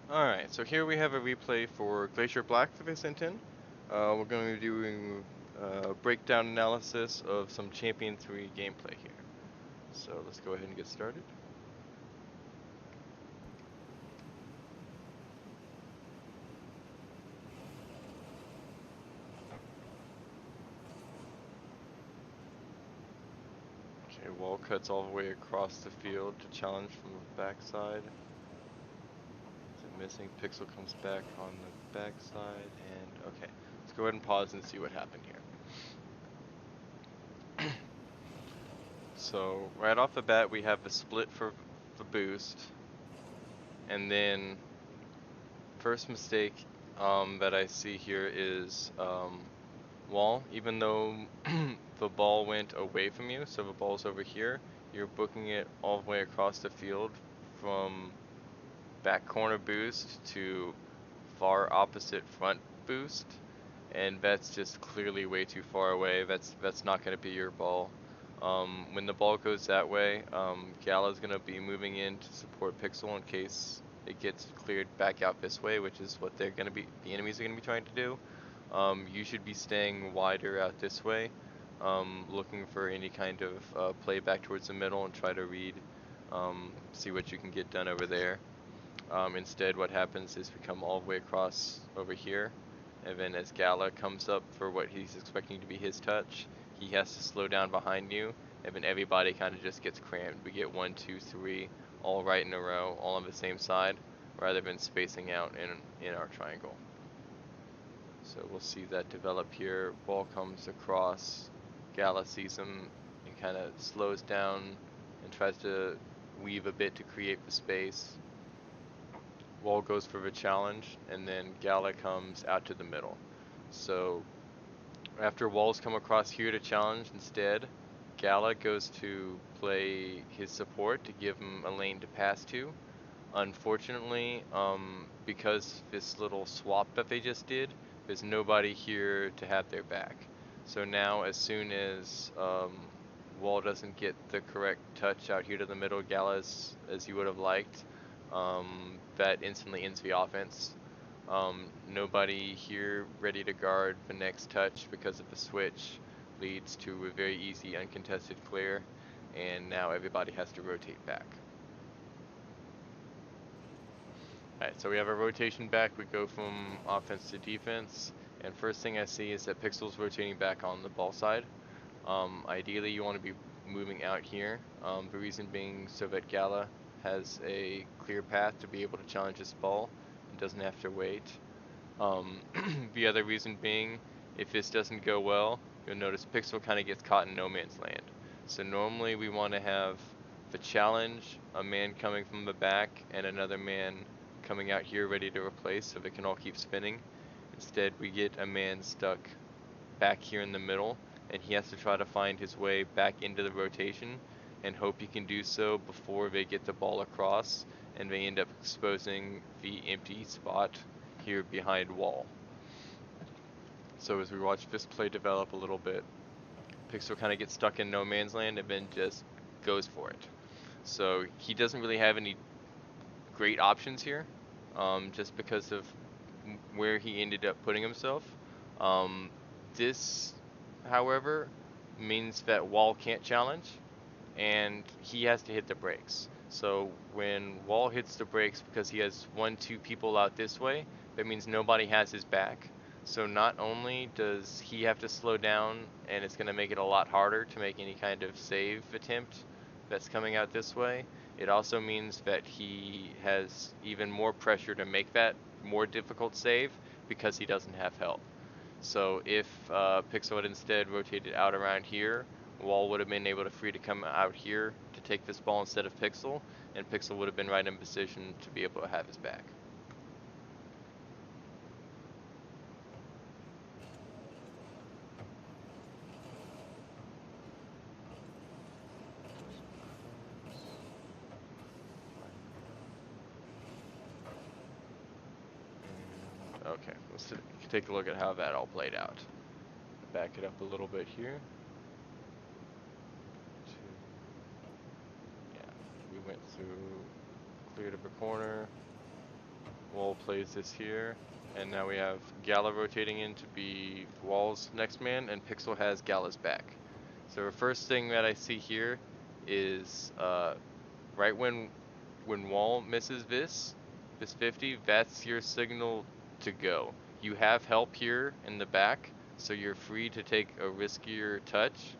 Alright, so here we have a replay for Glacier Black that they sent in. We're going to be doing breakdown analysis of some Champion 3 gameplay here. So let's go ahead and get started. Okay, wall cuts all the way across the field to challenge from the backside. Is it missing? Pixel comes back on the backside, and okay. Let's go ahead and pause and see what happened here. So right off the bat we have a split for the boost, and then first mistake that I see here is wall. Even though the ball went away from you, so the ball's over here, you're booking it all the way across the field from back corner boost to far opposite front boost, and that's just clearly way too far away. That's not going to be your ball. When the ball goes that way, Gala's going to be moving in to support Pixel in case it gets cleared back out this way, which is what the enemies are going to be trying to do. You should be staying wider out this way, looking for any kind of play back towards the middle and try to read, see what you can get done over there. Instead, what happens is we come all the way across over here, and then as Gala comes up for what he's expecting to be his touch, he has to slow down behind you, and then everybody kind of just gets crammed. We get 1, 2, 3, all right in a row, all on the same side, rather than spacing out in our triangle. So we'll see that develop here. Ball comes across, Gala sees him and kind of slows down and tries to weave a bit to create the space. Wall goes for the challenge, and then Gala comes out to the middle. So after Wall's come across here to challenge instead, Gala goes to play his support to give him a lane to pass to. Unfortunately, because this little swap that they just did, there's nobody here to have their back. So now as soon as Wall doesn't get the correct touch out here to the middle, Gala as you would have liked, that instantly ends the offense. Nobody here ready to guard the next touch because of the switch leads to a very easy uncontested clear, and now everybody has to rotate back. Alright, so we have a rotation back. We go from offense to defense, and first thing I see is that Pixel's rotating back on the ball side. Ideally you want to be moving out here, the reason being so that Gala has a clear path to be able to challenge this ball and doesn't have to wait. The other reason being, if this doesn't go well, you'll notice Pixel kind of gets caught in no man's land. So normally we want to have the challenge, a man coming from the back, and another man coming out here ready to replace so they can all keep spinning. Instead, we get a man stuck back here in the middle, and he has to try to find his way back into the rotation and hope he can do so before they get the ball across, and they end up exposing the empty spot here behind Wall. So as we watch this play develop a little bit, Pixel kind of gets stuck in no man's land and then just goes for it. So he doesn't really have any great options here, just because of where he ended up putting himself. This, however, means that Wall can't challenge, and he has to hit the brakes. So when Wall hits the brakes because he has 1, 2 people out this way, that means nobody has his back. So not only does he have to slow down, and it's going to make it a lot harder to make any kind of save attempt that's coming out this way, it also means that he has even more pressure to make that more difficult save because he doesn't have help. So if Pixel had instead rotated out around here, Wall would have been able to free to come out here to take this ball instead of Pixel, and Pixel would have been right in position to be able to have his back. Okay, let's take a look at how that all played out. Back it up a little bit here. Yeah, we went through, cleared up a corner. Wall plays this here, and now we have Gala rotating in to be Wall's next man, and Pixel has Gala's back. So the first thing that I see here is right when Wall misses this 50, that's your signal to go. You have help here in the back, so you're free to take a riskier touch.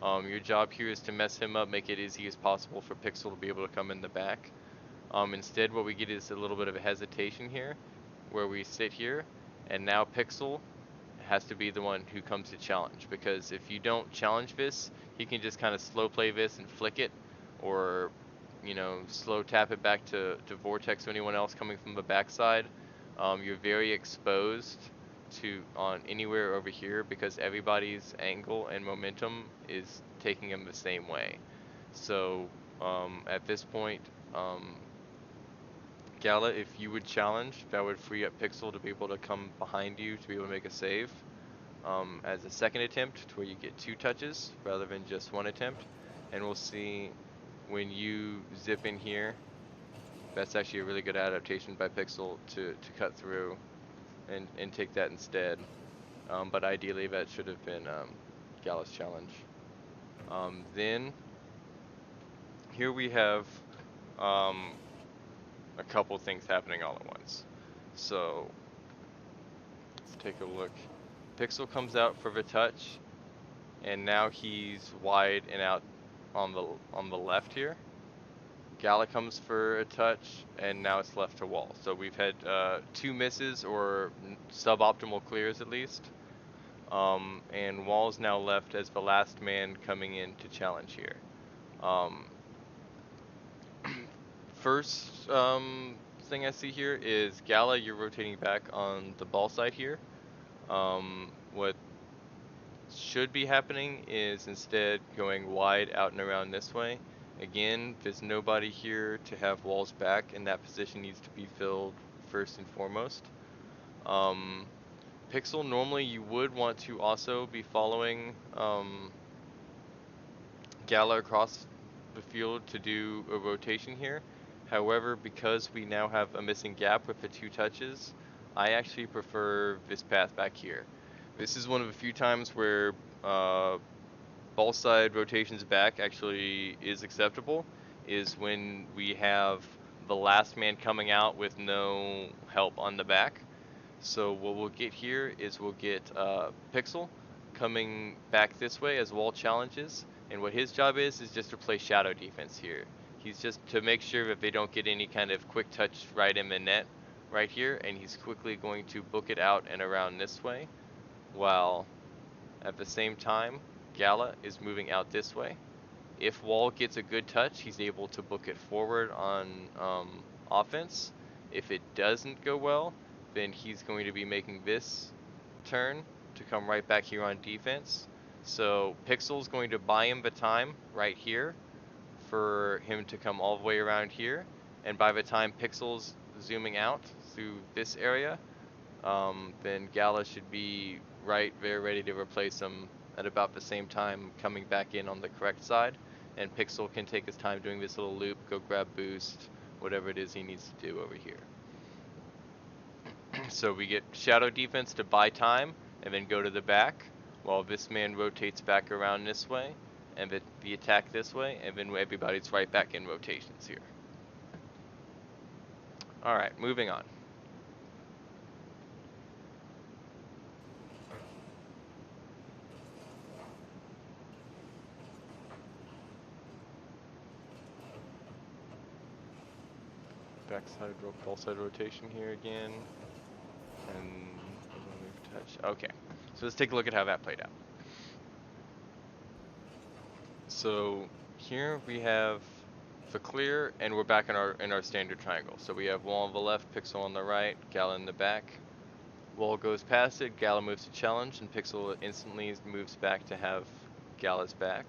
Your job here is to mess him up, make it as easy as possible for Pixel to be able to come in the back. Instead, what we get is a little bit of a hesitation here, where we sit here, and now Pixel has to be the one who comes to challenge, because if you don't challenge this, he can just kind of slow play this and flick it, or slow tap it back to Vortex or anyone else coming from the backside. You're very exposed to on anywhere over here because everybody's angle and momentum is taking them the same way. So at this point, Gala, if you would challenge, that would free up Pixel to be able to come behind you to be able to make a save. As a second attempt, to where you get 2 touches rather than just 1 attempt. And we'll see when you zip in here, that's actually a really good adaptation by Pixel to cut through and take that instead. But ideally that should have been Gala's challenge. Then here we have a couple things happening all at once. So let's take a look. Pixel comes out for the touch, and now he's wide and out on the left here. Gala comes for a touch, and now it's left to Wall. So we've had 2 misses or suboptimal clears at least. And Wall's now left as the last man coming in to challenge here. First thing I see here is Gala, you're rotating back on the ball side here. What should be happening is instead going wide out and around this way. Again, there's nobody here to have Wall's back, and that position needs to be filled first and foremost. Pixel, normally you would want to also be following Gala across the field to do a rotation here. However, because we now have a missing gap with the 2 touches, I actually prefer this path back here. This is one of the few times where ball side rotations back actually is acceptable, is when we have the last man coming out with no help on the back. So what we'll get here is we'll get Pixel coming back this way as Wall challenges, and what his job is just to play shadow defense here. He's just to make sure that they don't get any kind of quick touch right in the net right here, and he's quickly going to book it out and around this way, while at the same time Gala is moving out this way. If Wall gets a good touch, he's able to book it forward on offense. If it doesn't go well, then he's going to be making this turn to come right back here on defense. So Pixel's going to buy him the time right here for him to come all the way around here, and by the time Pixel's zooming out through this area, then Gala should be right there ready to replace him at about the same time coming back in on the correct side, and Pixel can take his time doing this little loop, go grab boost, whatever it is he needs to do over here. So we get shadow defense to buy time and then go to the back while this man rotates back around this way, and the attack this way, and then everybody's right back in rotations here. Alright, moving on. Backside, ball side rotation here again, and touch. Okay, so let's take a look at how that played out. So here we have the clear, and we're back in our standard triangle. So we have Wall on the left, Pixel on the right, Gala in the back. Wall goes past it, Gala moves to challenge, and Pixel instantly moves back to have Gala's back.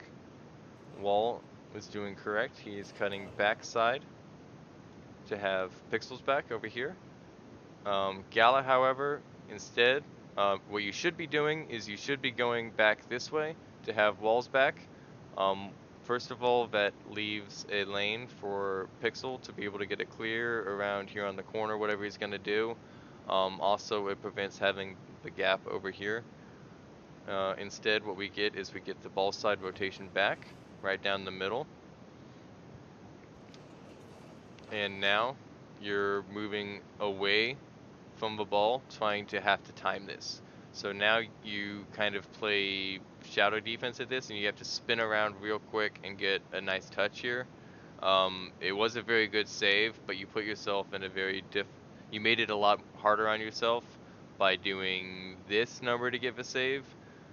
Wall is doing correct. He is cutting backside to have Pixel's back over here. Gala, however, instead, what you should be doing is you should be going back this way to have Wall's back. First of all, that leaves a lane for Pixel to be able to get it clear around here on the corner, whatever he's going to do. Also, it prevents having the gap over here. Instead, what we get is we get the ball side rotation back, right down the middle. And now you're moving away from the ball, trying to have to time this. So now you kind of play shadow defense at this, and you have to spin around real quick and get a nice touch here. It was a very good save, but you put yourself in a very you made it a lot harder on yourself by doing this number to get the save,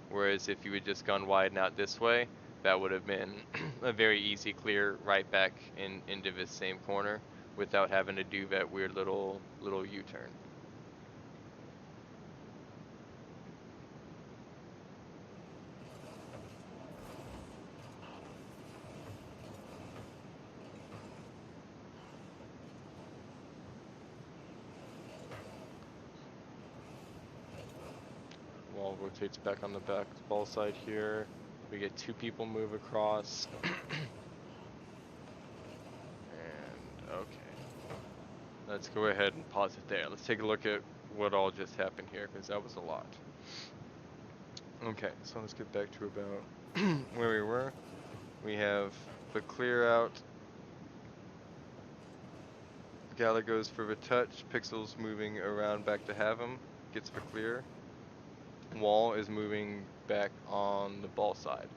whereas if you had just gone wide and out this way, that would have been a very easy clear right back into this same corner without having to do that weird little U-turn. Wall rotates back on the back ball side here. We get two people move across. And okay. Let's go ahead and pause it there. Let's take a look at what all just happened here, because that was a lot. Okay, so let's get back to about where we were. We have the clear out. Gala goes for the touch. Pixel's moving around back to have him. Gets the clear. Wall is moving back on the ball side.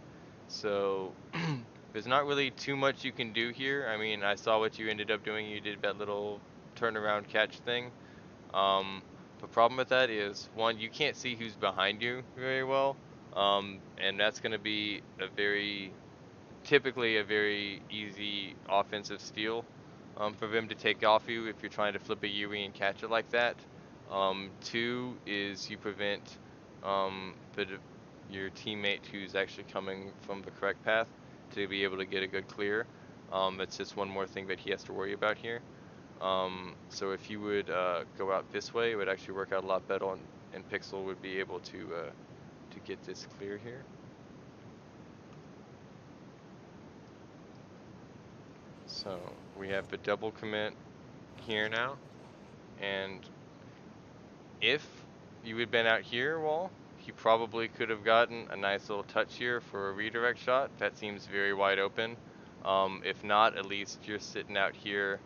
So there's not really too much you can do here. I mean, I saw what you ended up doing. You did that little turnaround catch thing. The problem with that is, one, you can't see who's behind you very well. And that's going to be typically a very easy offensive steal for them to take off you if you're trying to flip a Yui and catch it like that. Two is you prevent your teammate who's actually coming from the correct path to be able to get a good clear. That's just one more thing that he has to worry about here. So if you would go out this way, it would actually work out a lot better, and Pixel would be able to get this clear here. So we have the double commit here now, and if you had been out here, Wall, he probably could have gotten a nice little touch here for a redirect shot. That seems very wide open. If not, at least you're sitting out here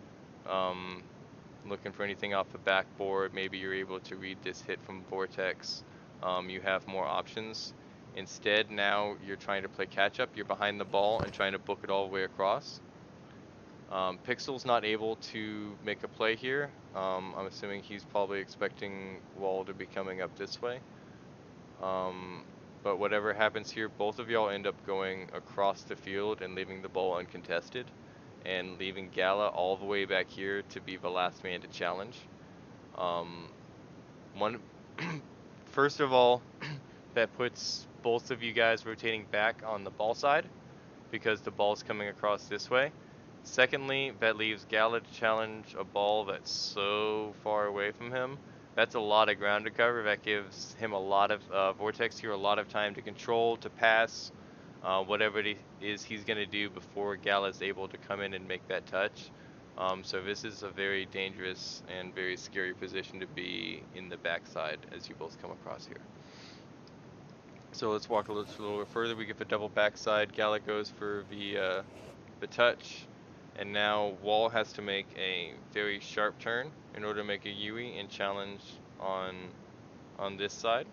looking for anything off the backboard. Maybe you're able to read this hit from Vortex. You have more options. Instead, now you're trying to play catch up. You're behind the ball and trying to book it all the way across. Pixel's not able to make a play here. I'm assuming he's probably expecting Wall to be coming up this way. But whatever happens here, both of y'all end up going across the field and leaving the ball uncontested, and leaving Gala all the way back here to be the last man to challenge. First of all, that puts both of you guys rotating back on the ball side because the ball's coming across this way. Secondly, that leaves Gala to challenge a ball that's so far away from him. That's a lot of ground to cover. That gives him a lot of Vortex here, a lot of time to control, to pass, whatever it is he's going to do before Gala's able to come in and make that touch. So this is a very dangerous and very scary position to be in the backside as you both come across here. So let's walk a little further. We get the double backside. Gala goes for the touch. And now Wall has to make a very sharp turn in order to make a Yui and challenge on this side,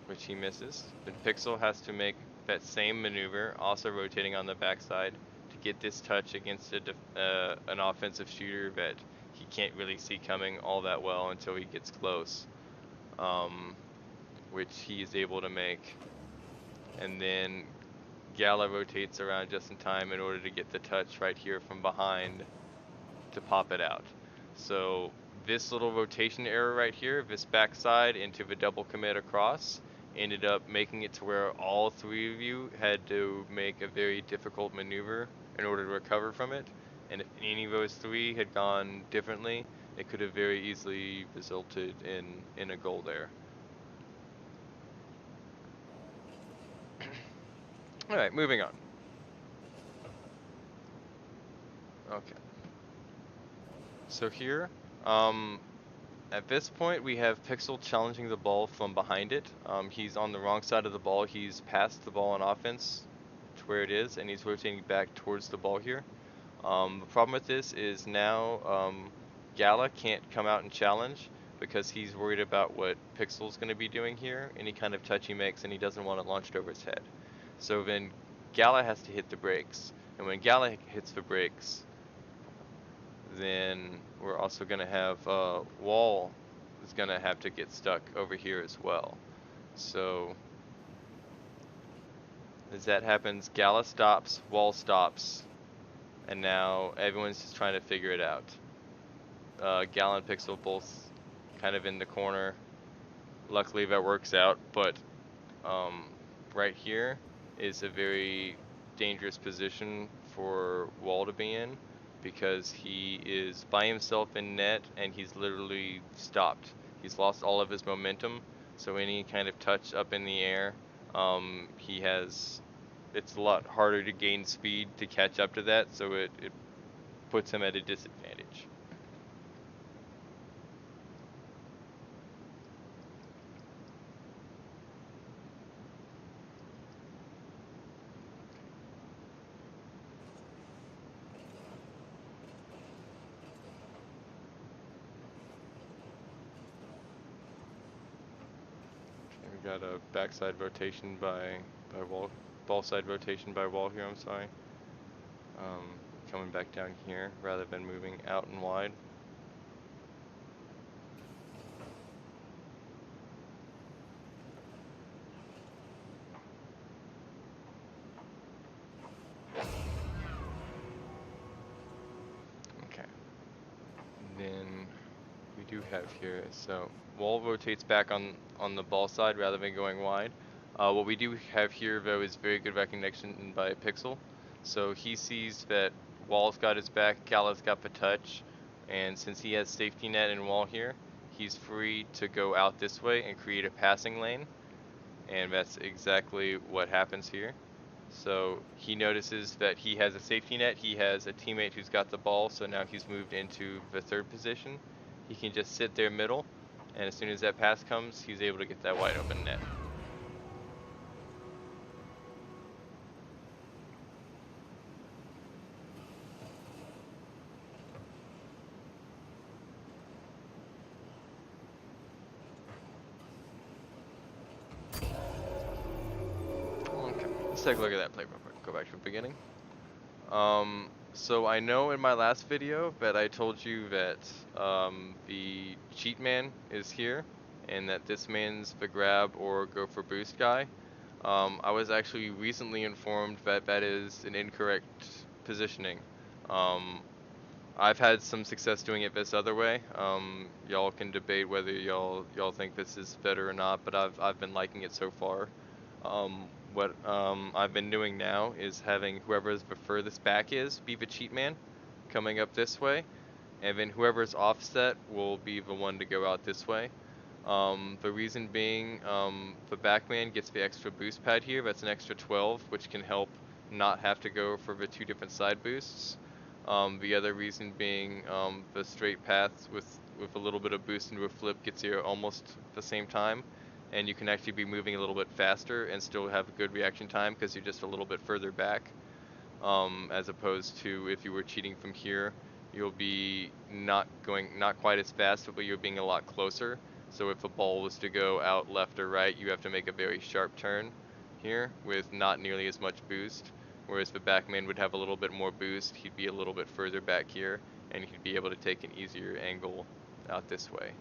which he misses. Then Pixel has to make that same maneuver, also rotating on the backside, to get this touch against an offensive shooter that he can't really see coming all that well until he gets close, which he is able to make. And then Gala rotates around just in time in order to get the touch right here from behind to pop it out. So this little rotation error right here, this backside into the double commit across, ended up making it to where all three of you had to make a very difficult maneuver in order to recover from it. And if any of those three had gone differently, it could have very easily resulted in a goal there. Alright, moving on. Okay. So here, at this point, we have Pixel challenging the ball from behind it. He's on the wrong side of the ball. He's passed the ball on offense to where it is, and he's rotating back towards the ball here. The problem with this is now Gala can't come out and challenge because he's worried about what Pixel's going to be doing here, any kind of touch he makes, and he doesn't want it launched over his head. So then Gala has to hit the brakes, and when Gala hits the brakes, then we're also going to have Wall is going to have to get stuck over here as well. So as that happens, Gala stops, Wall stops, and now everyone's just trying to figure it out. Gala and Pixel both kind of in the corner. Luckily that works out, but right here is a very dangerous position for Wall to be in because he is by himself in net and he's literally stopped. He's lost all of his momentum, so any kind of touch up in the air, it's a lot harder to gain speed to catch up to that, so it puts him at a disadvantage. We got a backside rotation by Wall, ball side rotation by Wall here. I'm sorry. Coming back down here rather than moving out and wide. Okay. Then we do have here, so Wall rotates back on the ball side rather than going wide. What we do have here though is very good recognition by Pixel. So he sees that Wall's got his back, Gala's got the touch, and since he has safety net and Wall here, he's free to go out this way and create a passing lane, and that's exactly what happens here. So he notices that he has a safety net, he has a teammate who's got the ball, so now he's moved into the third position. He can just sit there middle, and as soon as that pass comes, he's able to get that wide open net. Okay, let's take a look at that play real quick. Go back to the beginning. So I know in my last video that I told you that the cheat man is here, and that this man's the grab or go for boost guy. I was actually recently informed that that is an incorrect positioning. I've had some success doing it this other way. Y'all can debate whether y'all think this is better or not, but I've been liking it so far. What I've been doing now is having whoever's the furthest back is be the cheat man, coming up this way, and then whoever's offset will be the one to go out this way. The reason being, the backman gets the extra boost pad here. That's an extra 12, which can help not have to go for the two different side boosts. The other reason being, the straight path with a little bit of boost into a flip gets you almost the same time, and you can actually be moving a little bit faster and still have a good reaction time because you're just a little bit further back. As opposed to if you were cheating from here, you'll be not quite as fast, but you're being a lot closer. So if a ball was to go out left or right, you have to make a very sharp turn here with not nearly as much boost. Whereas the backman would have a little bit more boost, he'd be a little bit further back here, and he'd be able to take an easier angle out this way.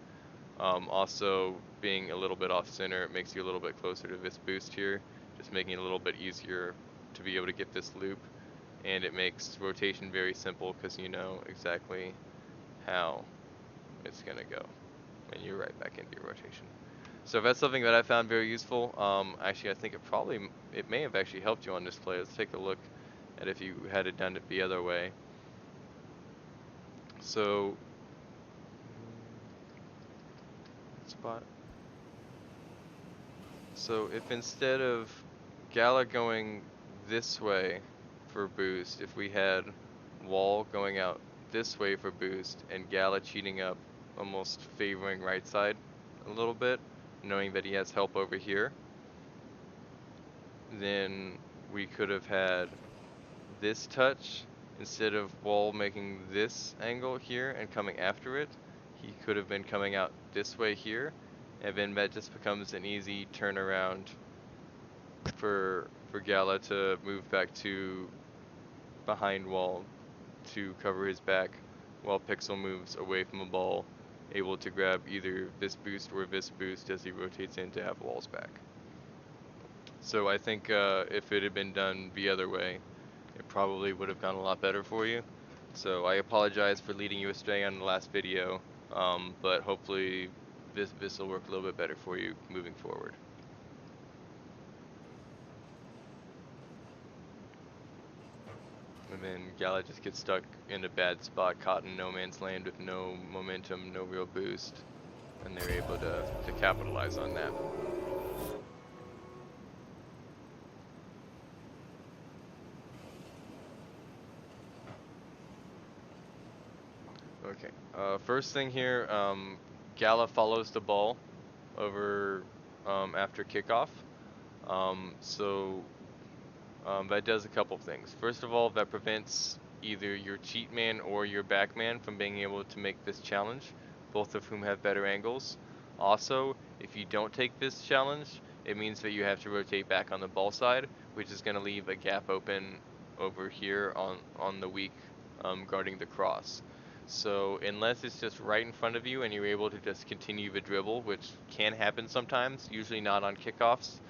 Also, being a little bit off center, it makes you a little bit closer to this boost here, just making it a little bit easier to be able to get this loop. And it makes rotation very simple because you know exactly how it's going to go. And you're right back into your rotation. So that's something that I found very useful. Actually, I think it may have actually helped you on this play. Let's take a look at if you had it done it the other way. So, spot. So if instead of Gala going this way for boost, if we had Wall going out this way for boost and Gala cheating up, almost favoring right side a little bit, knowing that he has help over here, then we could have had this touch instead of Wall making this angle here and coming after it. He could have been coming out this way here, and then that just becomes an easy turnaround for Gala to move back to behind Wall to cover his back, while Pixel moves away from the ball, able to grab either this boost or this boost as he rotates in to have Wall's back. So I think if it had been done the other way, it probably would have gone a lot better for you. So I apologize for leading you astray on the last video, but hopefully this will work a little bit better for you moving forward. And then Gala just gets stuck in a bad spot, caught in no man's land with no momentum, no real boost, and they're able to capitalize on that. Okay, first thing here, Gala follows the ball over after kickoff. That does a couple things. First of all, that prevents either your cheat man or your back man from being able to make this challenge, both of whom have better angles. Also, if you don't take this challenge, it means that you have to rotate back on the ball side, which is going to leave a gap open over here on the weak guarding the cross. So unless it's just right in front of you and you're able to just continue the dribble, which can happen sometimes, usually not on kickoffs,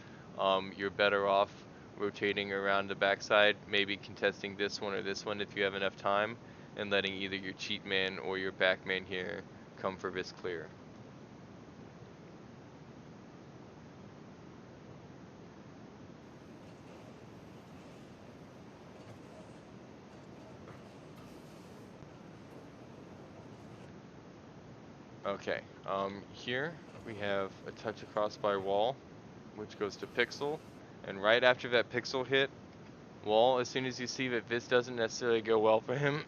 you're better off rotating around the backside, maybe contesting this one or this one if you have enough time, and letting either your cheat man or your back man here come for this clear. Okay, here we have a touch across by Wall, which goes to Pixel, and right after that Pixel hit, Wall, as soon as you see that this doesn't necessarily go well for him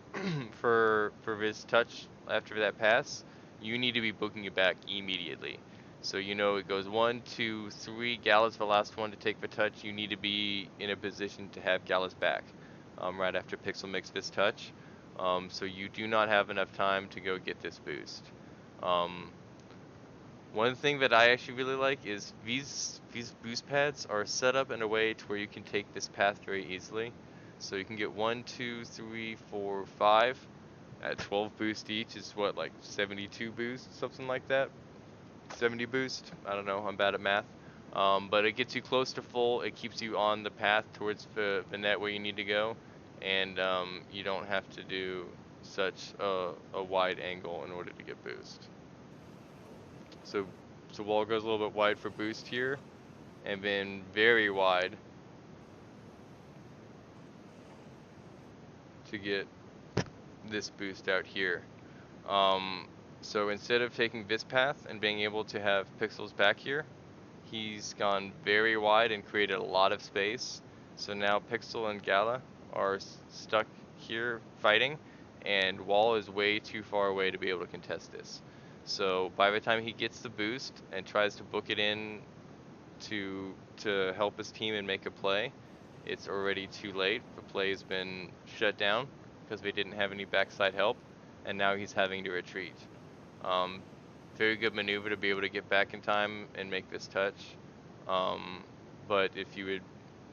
for this touch after that pass, you need to be booking it back immediately. So you know it goes 1, 2, 3, Gala's the last one to take the touch. You need to be in a position to have Gala's back right after Pixel makes this touch. So you do not have enough time to go get this boost. One thing that I actually really like is these boost pads are set up in a way to where you can take this path very easily. So you can get 1, 2, 3, 4, 5 at 12 boost each is what, like 72 boost, something like that. 70 boost. I don't know. I'm bad at math. But it gets you close to full. It keeps you on the path towards the net where you need to go, and you don't have to do such a wide angle in order to get boost. So Wall goes a little bit wide for boost here, and then very wide to get this boost out here. So instead of taking this path and being able to have Pixels back here, he's gone very wide and created a lot of space. So now Pixel and Gala are stuck here fighting, and Wall is way too far away to be able to contest this. So by the time he gets the boost and tries to book it in to help his team and make a play, it's already too late. The play has been shut down because they didn't have any backside help, and now he's having to retreat. Very good maneuver to be able to get back in time and make this touch. But if you had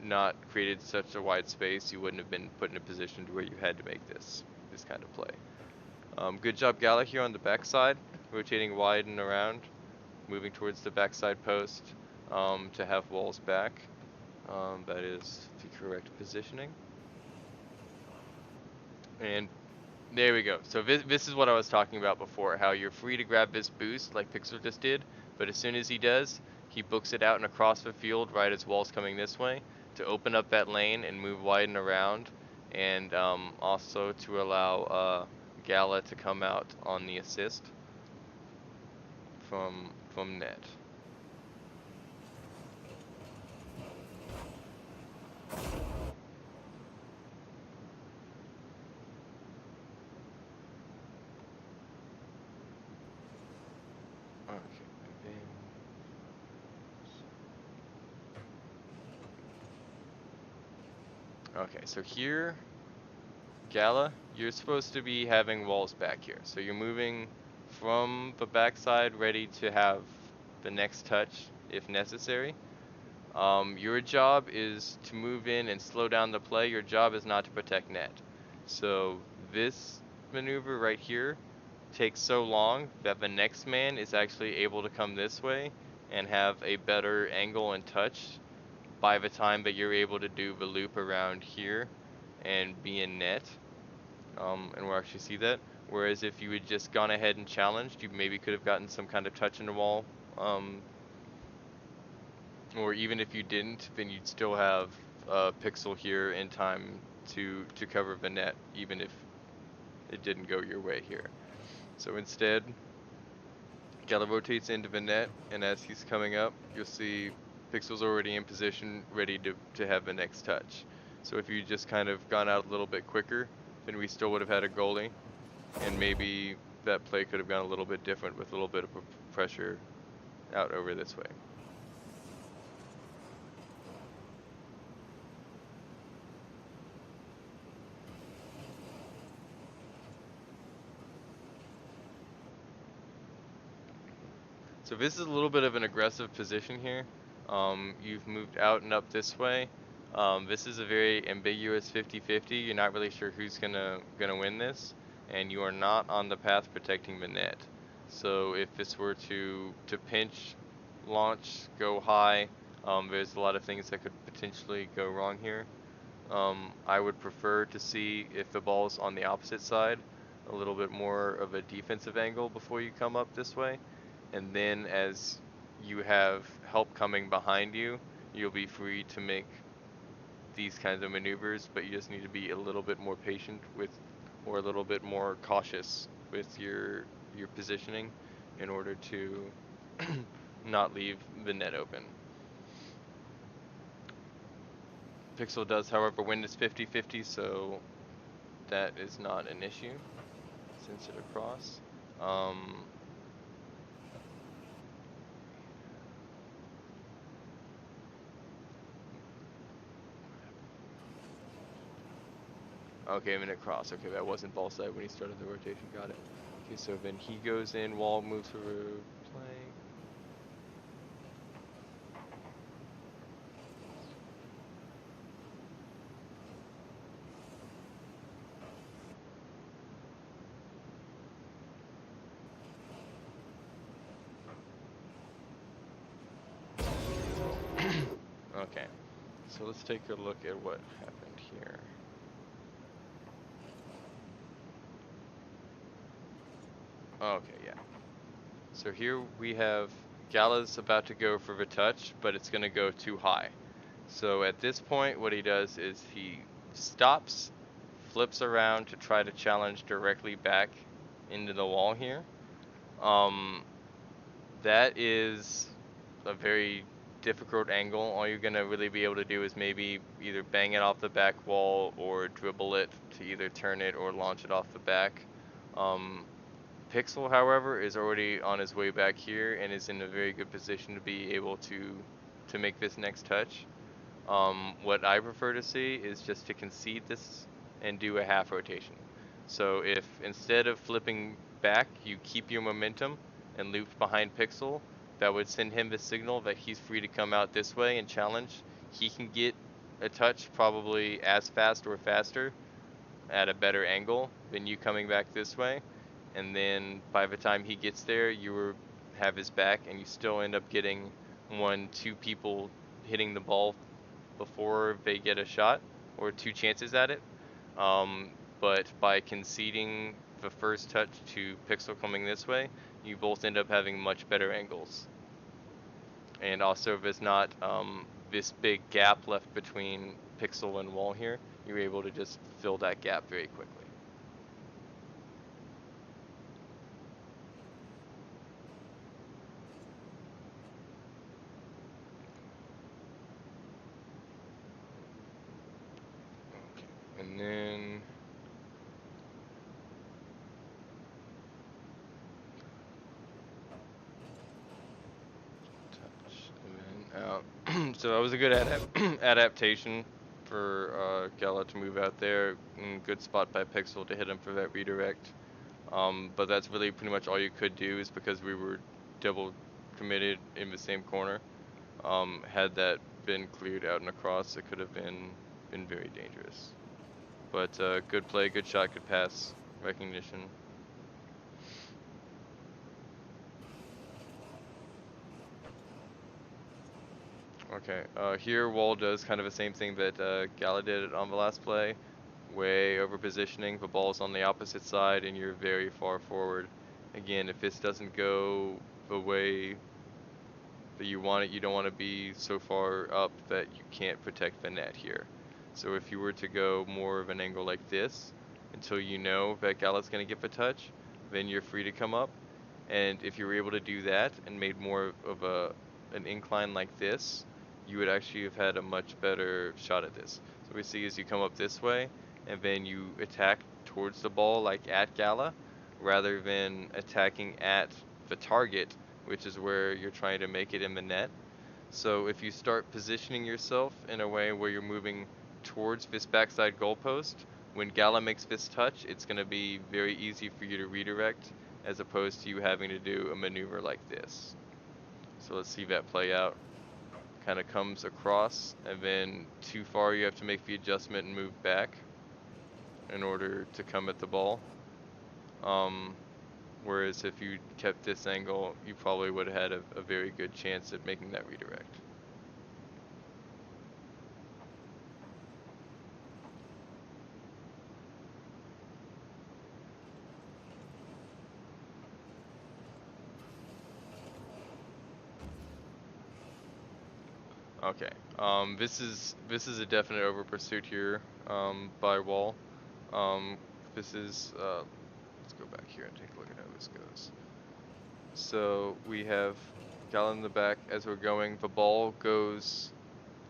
not created such a wide space, you wouldn't have been put in a position to where you had to make this kind of play. Good job Gala here on the backside, rotating wide and around, moving towards the backside post to have Wall's back. That is the correct positioning. And there we go. So this is what I was talking about before, how you're free to grab this boost like Pixel just did, but as soon as he does, he books it out and across the field right as Wall's coming this way to open up that lane and move wide and around, and also to allow Gala to come out on the assist from net. Okay, and then okay, so here, Gala, you're supposed to be having walls back here. So you're moving from the backside, ready to have the next touch if necessary. Your job is to move in and slow down the play. Your job is not to protect net. So this maneuver right here takes so long that the next man is actually able to come this way and have a better angle and touch by the time that you're able to do the loop around here and be in net. And we'll actually see that. Whereas if you had just gone ahead and challenged, you maybe could have gotten some kind of touch in the wall. Or even if you didn't, then you'd still have a pixel here in time to cover the net, even if it didn't go your way here. So instead, Gala rotates into the net, and as he's coming up, you'll see Pixel's already in position, ready to have the next touch. So if you just kind of gone out a little bit quicker, then we still would have had a goalie, and maybe that play could have gone a little bit different with a little bit of pressure out over this way. So this is a little bit of an aggressive position here. You've moved out and up this way. This is a very ambiguous 50-50. You're not really sure who's gonna win this, and you are not on the path protecting the net. So if this were to pinch, launch, go high, there's a lot of things that could potentially go wrong here. I would prefer to see if the ball's on the opposite side, a little bit more of a defensive angle before you come up this way. And then as you have help coming behind you, you'll be free to make these kinds of maneuvers, but you just need to be a little bit more patient with, or a little bit more cautious with your positioning in order to not leave the net open. Pixel does, however, win this 50-50, so that is not an issue. Sends it across. Okay, a minute cross. Okay, that wasn't ball side when he started the rotation. Got it. Okay, so then he goes in, wall moves through play. Okay, so let's take a look at what happened here. Okay, yeah. So here we have Gala's about to go for the touch, but it's going to go too high. So at this point, what he does is he stops, flips around to try to challenge directly back into the wall here. That is a very difficult angle. All you're gonna really be able to do is maybe either bang it off the back wall or dribble it to either turn it or launch it off the back. Pixel, however, is already on his way back here and is in a very good position to be able to make this next touch. What I prefer to see is just to concede this and do a half rotation. So if instead of flipping back, you keep your momentum and loop behind Pixel, that would send him the signal that he's free to come out this way and challenge. He can get a touch probably as fast or faster at a better angle than you coming back this way. And then by the time he gets there, have his back, and you still end up getting 1-2 people hitting the ball before they get a shot, or 2 chances at it. But by conceding the first touch to Pixel coming this way, you both end up having much better angles. And also, there's not this big gap left between Pixel and wall here. You're able to just fill that gap very quickly. Okay, and then So it was a good adaptation for Gala to move out there. Good spot by Pixel to hit him for that redirect. But that's really pretty much all you could do, is because we were double committed in the same corner. Had that been cleared out and across, it could have been very dangerous. But good play, good shot, good pass, recognition. Okay, here Wall does kind of the same thing that Gala did on the last play. Way over positioning, the ball's on the opposite side and you're very far forward. Again, if this doesn't go the way that you want it, you don't want to be so far up that you can't protect the net here. So if you were to go more of an angle like this, until you know that Gala's going to get the touch, then you're free to come up. And if you were able to do that and made more of an incline like this, you would actually have had a much better shot at this. So what we see is you come up this way, and then you attack towards the ball like at Gala, rather than attacking at the target, which is where you're trying to make it in the net. So if you start positioning yourself in a way where you're moving towards this backside goalpost, when Gala makes this touch, it's going to be very easy for you to redirect, as opposed to you having to do a maneuver like this. So let's see that play out. Kind of comes across, and then too far you have to make the adjustment and move back in order to come at the ball. Whereas if you kept this angle, you probably would have had a very good chance at making that redirect. Okay. This is a definite over pursuit here by Wall. This is let's go back here and take a look at how this goes. So we have Gala in the back as we're going. The ball goes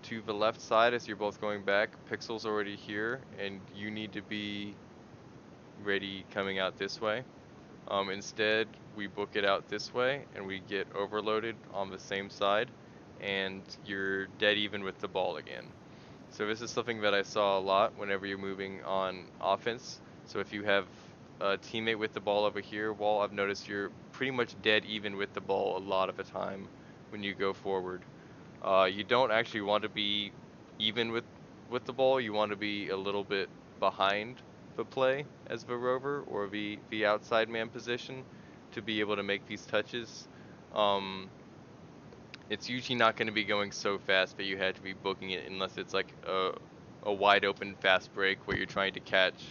to the left side as you're both going back. Pixel's already here, and you need to be ready coming out this way. Instead, we book it out this way, and we get overloaded on the same side, and you're dead even with the ball again. So this is something that I saw a lot whenever you're moving on offense. So if you have a teammate with the ball over here, Wall, I've noticed you're pretty much dead even with the ball a lot of the time when you go forward. You don't actually want to be even with the ball. You want to be a little bit behind the play as the rover, or the outside man position, to be able to make these touches. Um, it's usually not going to be going so fast that you had to be booking it, unless it's like a wide open fast break where you're trying to catch,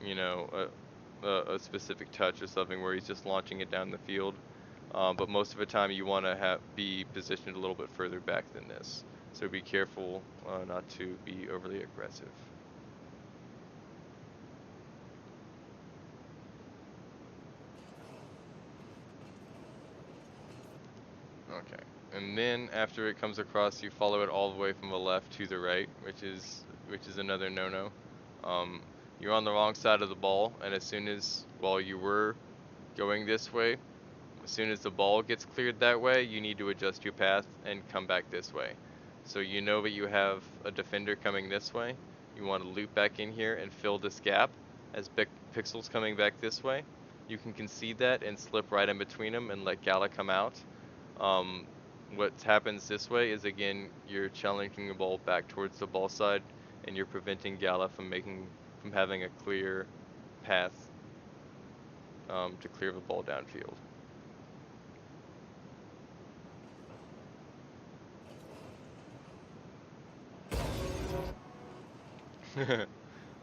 you know, a specific touch or something where he's just launching it down the field. But most of the time you want to be positioned a little bit further back than this. So be careful not to be overly aggressive. Okay. And then after it comes across, you follow it all the way from the left to the right, which is another no-no. You're on the wrong side of the ball, and as soon as, while you were going this way, as soon as the ball gets cleared that way, you need to adjust your path and come back this way. So you know that you have a defender coming this way. You want to loop back in here and fill this gap as Pixel's coming back this way. You can concede that and slip right in between them and let Gala come out. What happens this way is, again, you're challenging the ball back towards the ball side, and you're preventing Gala from having a clear path to clear the ball downfield.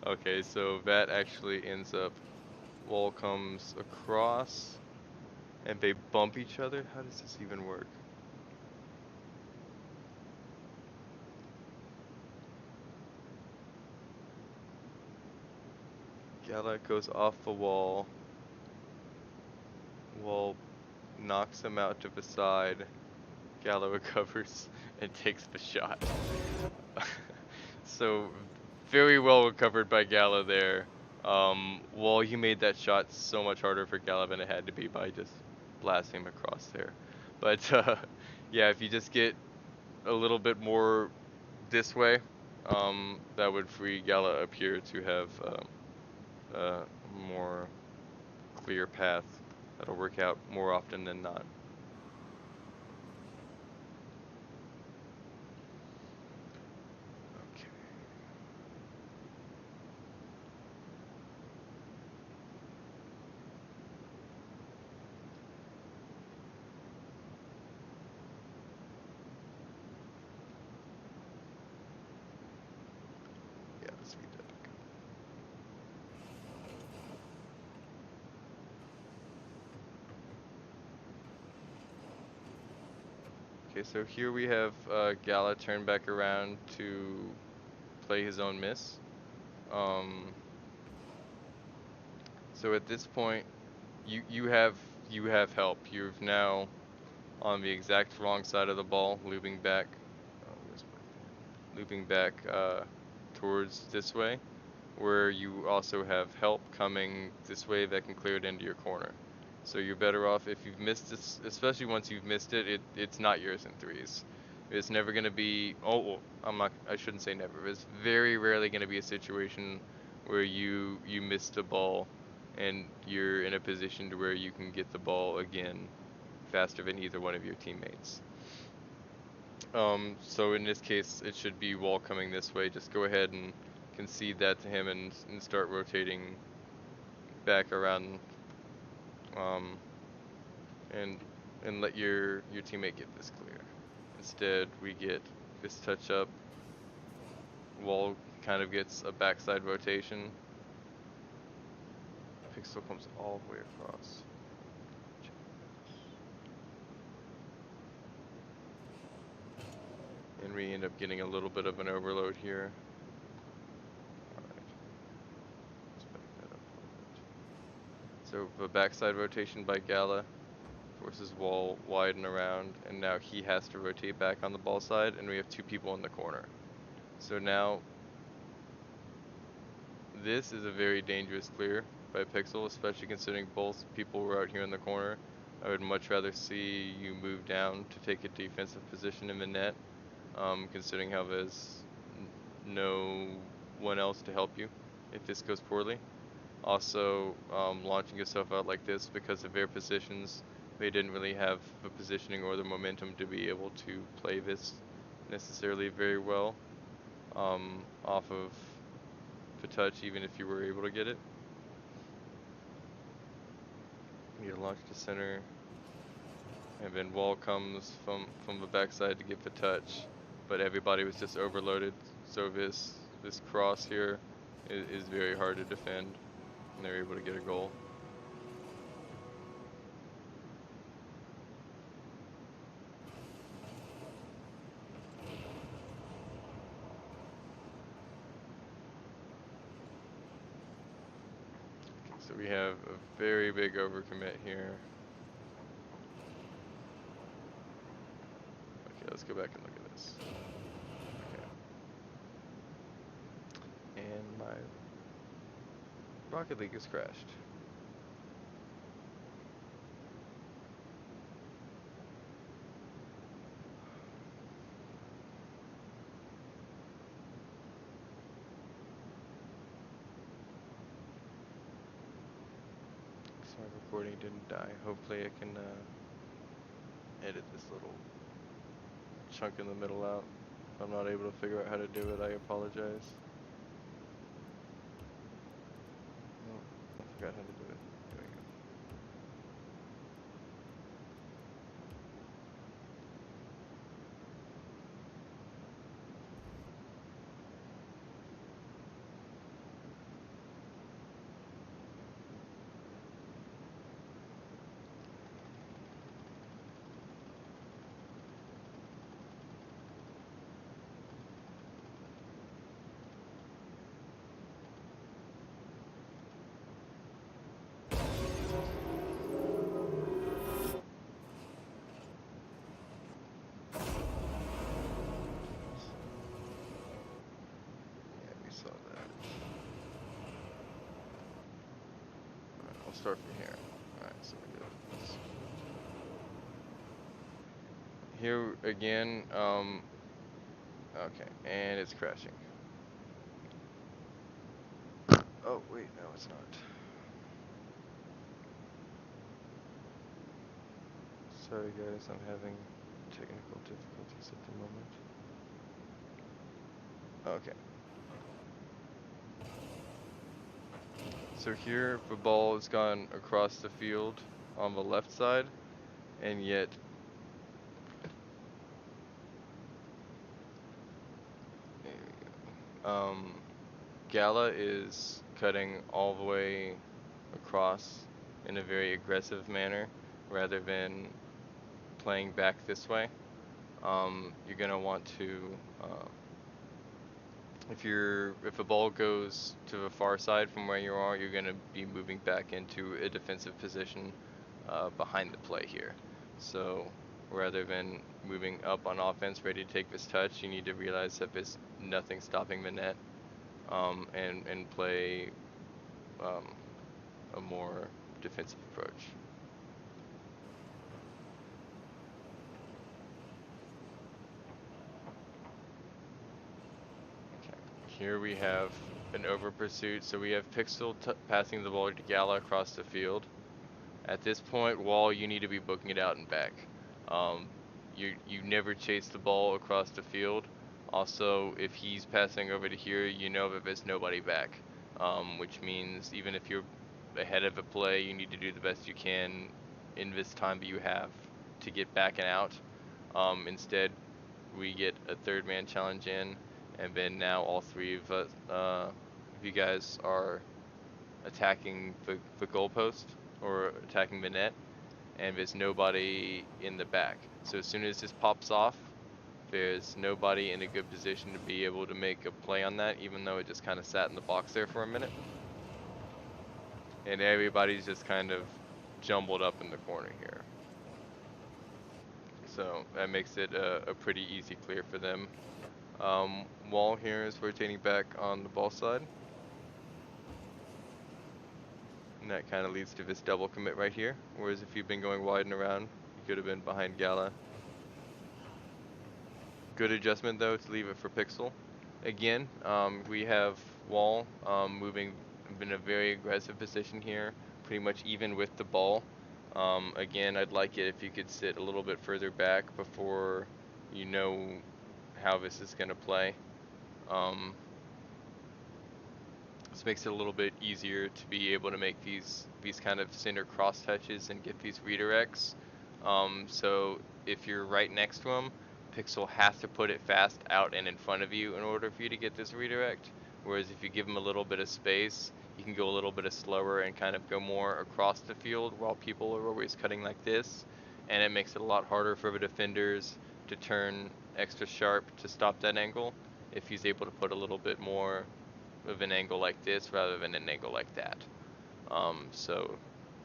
Okay, so that actually ends up, Wall comes across, and they bump each other. How does this even work? Gala goes off the wall. Wall knocks him out to the side. Gala recovers and takes the shot. So very well recovered by Gala there. Well, you made that shot so much harder for Gala than it had to be by just blasting him across there. But yeah, if you just get a little bit more this way, that would free Gala up here to have a more clear path. That'll work out more often than not. Okay. Yeah, let's read that. Okay, so here we have Gala turn back around to play his own miss. So at this point, you have help. You've now on the exact wrong side of the ball, looping back, where's looping back towards this way, where you also have help coming this way that can clear it into your corner. So you're better off if you've missed this, especially once you've missed it. It's not yours in threes. It's never gonna be. Oh, well, I shouldn't say never. It's very rarely gonna be a situation where you missed a ball, and you're in a position to where you can get the ball again faster than either one of your teammates. So in this case, it should be Wall coming this way. Just go ahead and concede that to him and start rotating back around, um, and let your teammate get this clear. Instead, we get this touch up. Wall kind of gets a backside rotation. Pixel comes all the way across. And we end up getting a little bit of an overload here. Alright. Let's back that up a little bit. So the backside rotation by Gala forces Wall widen around, and now he has to rotate back on the ball side, and we have two people in the corner. So now this is a very dangerous clear by Pixel, especially considering both people were out here in the corner. I would much rather see you move down to take a defensive position in the net, considering how there's no one else to help you if this goes poorly. Also, launching yourself out like this because of their positions, they didn't really have the positioning or the momentum to be able to play this necessarily very well, off of the touch, even if you were able to get it. You launch to center, and then Wall comes from the backside to get the touch, but everybody was just overloaded, so this cross here is very hard to defend, and they're able to get a goal. So we have a very big overcommit here. Okay, let's go back and look at this. Okay. And my Rocket League has crashed. So my recording didn't die. Hopefully I can edit this little chunk in the middle out. If I'm not able to figure out how to do it, I apologize. Oh, I forgot how to do it. There we go. Yeah, we saw that. Alright, I'll start from here. Alright, so we go. Here again, Okay, and it's crashing. Oh, wait, no, it's not. Sorry, guys, I'm having technical difficulties at the moment. Okay. So here, the ball has gone across the field on the left side, and yet Gala is cutting all the way across in a very aggressive manner rather than playing back this way. You're gonna want to, if a ball goes to the far side from where you are, you're gonna be moving back into a defensive position behind the play here. So rather than moving up on offense, ready to take this touch, you need to realize that there's nothing stopping the net, and play um, a more defensive approach. Okay. Here we have an over pursuit, so we have Pixel passing the ball to Gala across the field. At this point, Wall, you need to be booking it out and back. Um, you never chase the ball across the field. Also, if he's passing over to here, you know that there's nobody back, which means even if you're ahead of a play, you need to do the best you can in this time that you have to get back and out. Instead, we get a third man challenge in, and then now all three of us, you guys are attacking the goalpost or attacking the net, and there's nobody in the back. So as soon as this pops off, there's nobody in a good position to be able to make a play on that, even though it just kind of sat in the box there for a minute. And everybody's just kind of jumbled up in the corner here. So that makes it a pretty easy clear for them. Wall here is rotating back on the ball side. And that kind of leads to this double commit right here. Whereas if you've been going wide and around, you could have been behind Gala. Good adjustment though to leave it for Pixel. Again, we have Wall moving in a very aggressive position here, pretty much even with the ball. Again, I'd like it if you could sit a little bit further back before you know how this is going to play. This makes it a little bit easier to be able to make these kind of center cross touches and get these redirects. So if you're right next to him, Pixel has to put it fast out and in front of you in order for you to get this redirect. Whereas if you give him a little bit of space, you can go a little bit slower and kind of go more across the field while people are always cutting like this. And it makes it a lot harder for the defenders to turn extra sharp to stop that angle if he's able to put a little bit more of an angle like this rather than an angle like that. So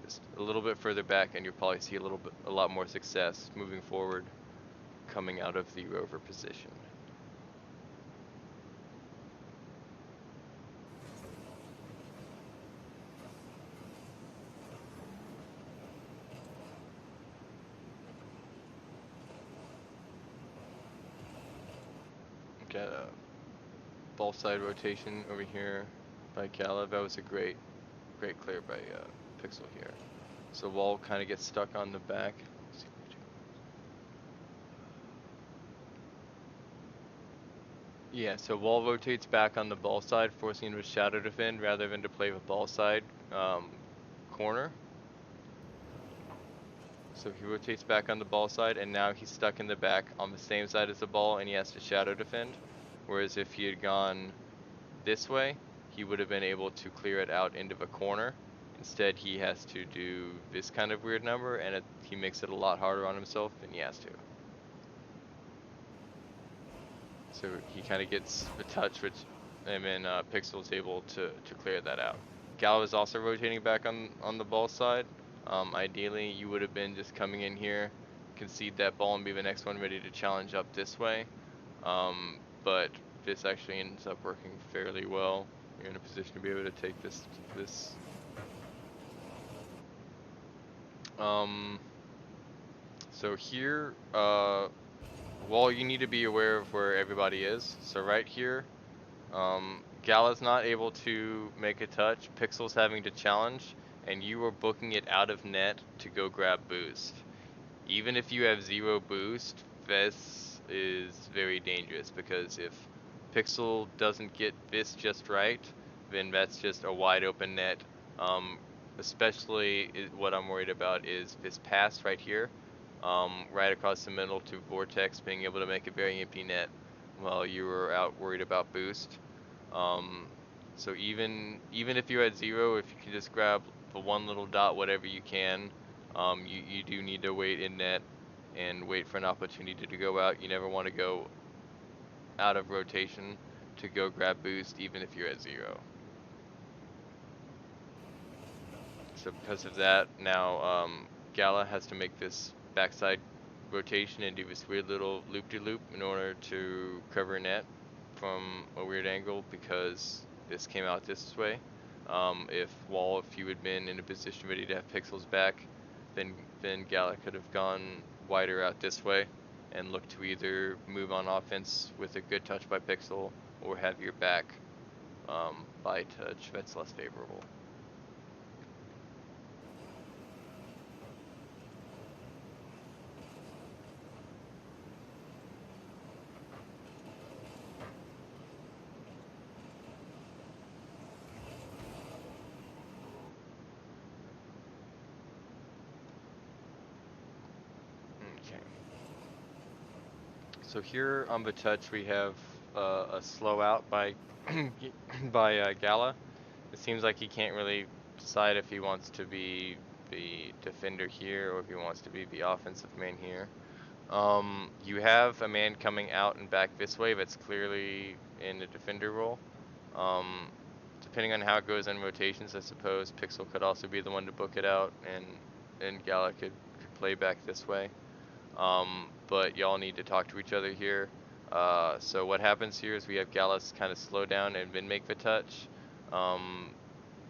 just a little bit further back and you'll probably see a lot more success moving forward coming out of the rover position. Got a ball side rotation over here by Gala. That was a great clear by Pixel here. So Wall kind of gets stuck on the back. Yeah, so Wall rotates back on the ball side, forcing him to shadow defend rather than to play the ball side corner. So he rotates back on the ball side, and now he's stuck in the back on the same side as the ball, and he has to shadow defend. Whereas if he had gone this way, he would have been able to clear it out into the corner. Instead, he has to do this kind of weird number, and he makes it a lot harder on himself than he has to. So he kind of gets the touch, and then Pixel's able to clear that out. Gal is also rotating back on the ball side. Ideally, you would have been just coming in here, concede that ball, and be the next one ready to challenge up this way. But this actually ends up working fairly well. You're in a position to be able to take this. So here, well, you need to be aware of where everybody is. So right here, Gala's not able to make a touch, Pixel's having to challenge, and you are booking it out of net to go grab boost. Even if you have 0 boost, this is very dangerous, because if Pixel doesn't get this just right, then that's just a wide open net. Especially what I'm worried about is this pass right here, right across the middle to Vortex being able to make a very empty net while you were out worried about boost. So even if you're at 0, if you can just grab the one little dot, whatever you can, you do need to wait in net and wait for an opportunity to go out. You never want to go out of rotation to go grab boost, even if you're at 0. So because of that, now Gala has to make this backside rotation and do this weird little loop-de-loop in order to cover net from a weird angle, because this came out this way. If you had been in a position ready to have Pixels back, then Gala could have gone wider out this way and looked to either move on offense with a good touch by Pixel or have your back by touch that's less favorable. Okay. So here on the touch we have a slow out by by Gala. It seems like he can't really decide if he wants to be the defender here or if he wants to be the offensive man here. You have a man coming out and back this way that's clearly in the defender role. Um, Depending on how it goes in rotations, I suppose Pixel could also be the one to book it out, and Gala could play back this way. But y'all need to talk to each other here. So what happens here is we have Gallus kind of slow down and then make the touch.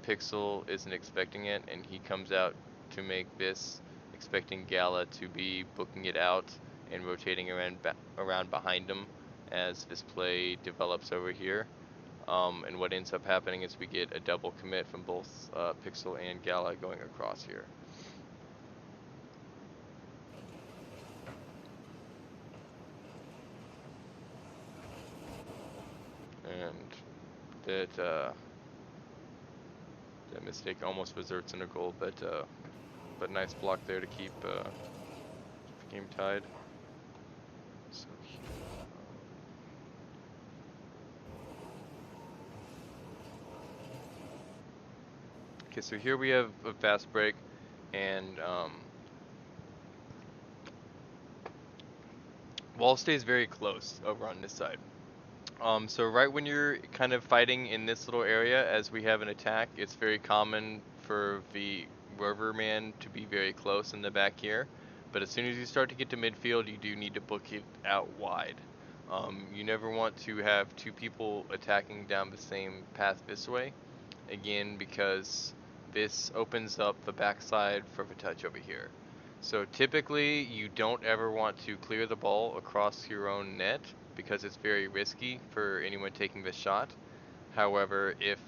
Pixel isn't expecting it, and he comes out to make this, expecting Gala to be booking it out and rotating around behind him as this play develops over here. And what ends up happening is we get a double commit from both Pixel and Gala going across here. And that mistake almost results in a goal, but nice block there to keep the game tied. So okay, so here we have a fast break, and wall stays very close over on this side. So right when you're kind of fighting in this little area, as we have an attack, it's very common for the rover man to be very close in the back here. But as soon as you start to get to midfield, you do need to book it out wide. You never want to have 2 people attacking down the same path this way. Again, because this opens up the backside for the touch over here. So typically, you don't ever want to clear the ball across your own net, because it's very risky for anyone taking the shot. However, if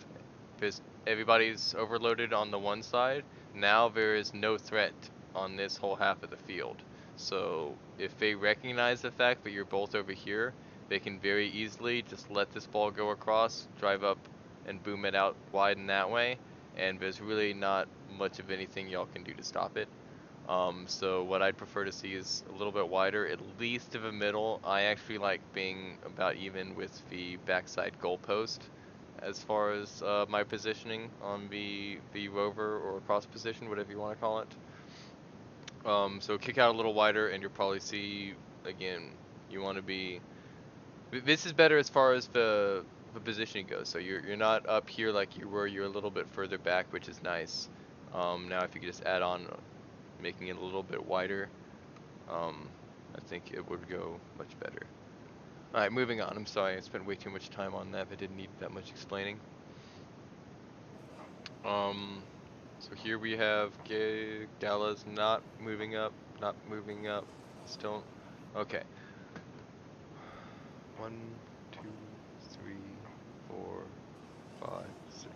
everybody's overloaded on the one side, now there is no threat on this whole half of the field. So if they recognize the fact that you're both over here, they can very easily just let this ball go across, drive up, and boom it out wide in that way, and there's really not much of anything y'all can do to stop it. So what I'd prefer to see is a little bit wider, at least to the middle. I actually like being about even with the backside goalpost as far as my positioning on the rover or cross position, whatever you want to call it. So kick out a little wider, and you'll probably see, again, you want to be. This is better as far as the positioning goes. So you're not up here like you were. You're a little bit further back, which is nice. Now if you could just add on making it a little bit wider, I think it would go much better. Alright, moving on. I'm sorry, I spent way too much time on that. I didn't need that much explaining. So here we have Gala's not moving up, still. Okay. 1, 2, 3, 4, 5, 6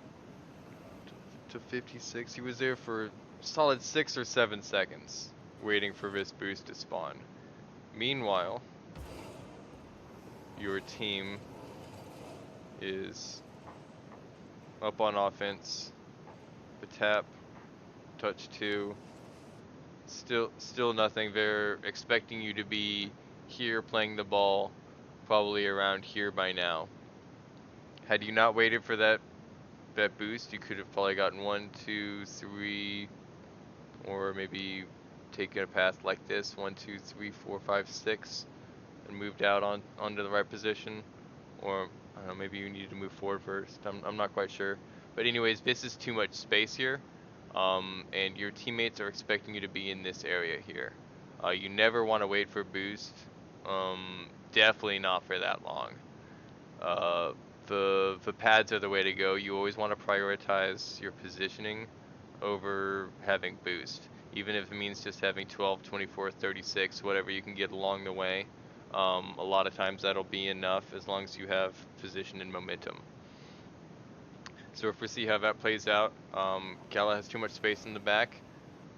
to 56. He was there for solid 6 or 7 seconds waiting for this boost to spawn. Meanwhile, your team is up on offense. The tap, touch 2. Still nothing. They're expecting you to be here playing the ball, probably around here by now. Had you not waited for that boost, you could have probably gotten 1, 2, 3, or maybe taken a path like this, 1, 2, 3, 4, 5, 6, and moved out onto the right position. Or I don't know, maybe you needed to move forward first. I'm not quite sure. But anyways, this is too much space here. And your teammates are expecting you to be in this area here. You never want to wait for boost. Definitely not for that long. The pads are the way to go. You always want to prioritize your positioning over having boost, even if it means just having 12, 24, 36, whatever you can get along the way. A lot of times that'll be enough as long as you have position and momentum. So if we see how that plays out, Gala has too much space in the back,